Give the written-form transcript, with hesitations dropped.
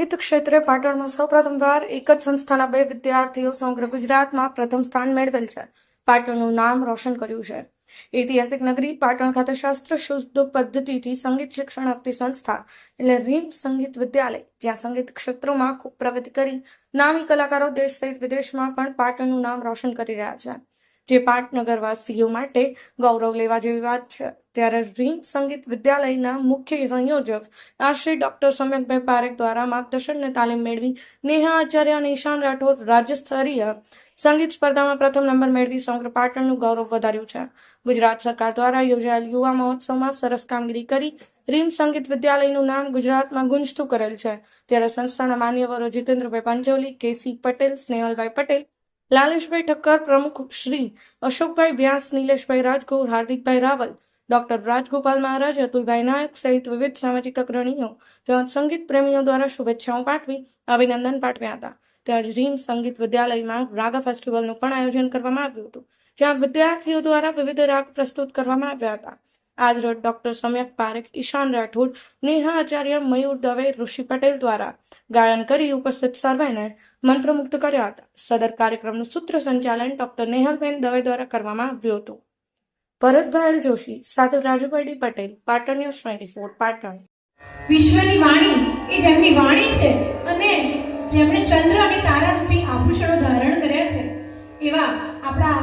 સંગીત ક્ષેત્રે પાટણમાં સૌપ્રથમવાર એક જ સંસ્થાના 2 વિદ્યાર્થીઓ સમગ્ર ગુજરાતમાં પ્રથમ સ્થાન મેળવેલ છે. પાટણનું નામ રોશન કર્યું છે. ઐતિહાસિક નગરી પાટણ ખાતે શાસ્ત્ર શુદ્ધ પદ્ધતિથી સંગીત શિક્ષણ આપતી સંસ્થા એટલે રીમ સંગીત વિદ્યાલય, જ્યાં સંગીત ક્ષેત્રોમાં ખૂબ પ્રગતિ કરી નામી કલાકારો દેશ સહિત વિદેશમાં પણ પાટણનું નામ રોશન કરી રહ્યા છે, જે પાટનગરવાસીઓ માટે ગૌરવ લેવા જેવી વાત છે. ત્યારે રીમ સંગીત વિદ્યાલયના મુખ્ય સંયોજક શ્રી ડોક્ટર સમ્યકભાઈ પારેખ દ્વારા માર્ગદર્શન અને તાલીમ મેળવી નેહા આચાર્ય અને ઈશાન રાઠોડ રાજ્ય સ્તરીય સંગીત સ્પર્ધામાં પ્રથમ નંબર મેળવી સમગ્ર પાટણનું ગૌરવ વધાર્યું છે. ગુજરાત સરકાર દ્વારા યોજાયેલ યુવા મહોત્સવમાં સરસ કામગીરી કરી રીમ સંગીત વિદ્યાલયનું નામ ગુજરાતમાં ગુંજતું કરેલ છે. ત્યારે સંસ્થાના માન્યવરો જીતેન્દ્રભાઈ પંચોલી, કેસી પટેલ, સ્નેહલભાઈ પટેલ, લાલેશભાઈ ઠક્કર, પ્રમુખ શ્રી અશોકભાઈ વ્યાસ, નીલેશભાઈ રાજગોર, હાર્દિકભાઈ રાવલ, ડોક્ટર રાજગોપાલ મહારાજ, અતુલભાઈ નાયક સહિત વિવિધ સામાજિક અગ્રણીઓ તેમજ સંગીત પ્રેમીઓ દ્વારા શુભેચ્છાઓ પાઠવી અભિનંદન પાઠવ્યા હતા. તેમજ રીમ સંગીત વિદ્યાલયમાં રાગા ફેસ્ટિવલનું પણ આયોજન કરવામાં આવ્યું હતું, જ્યાં વિદ્યાર્થીઓ દ્વારા વિવિધ રાગ પ્રસ્તુત કરવામાં આવ્યા હતા. આજરોજ ડોક્ટર સમ્યક પારેખ, ઈશાન રાઠોડ, નેહા આચાર્ય, મયુર દવે, ઋષિ પટેલ દ્વારા ગાયન કરી ઉપસ્થિત સર્વેને મંત્રમુગ્ધ કર્યા હતા. સદર કાર્યક્રમનું સૂત્ર સંચાલન ડોક્ટર નેહલબેન દવે દ્વારા કરવામાં આવ્યું હતું. ભરતભાઈ જોશી સાથે રાજુભાઈ ડી પટેલ, પાટણ ન્યૂઝ 24 પાટણ. વિશ્વની વાણી એ જેમની વાણી છે અને જેમણે ચંદ્ર અને તારા રૂપી આભૂષણો ધારણ કર્યા છે એવા આપણા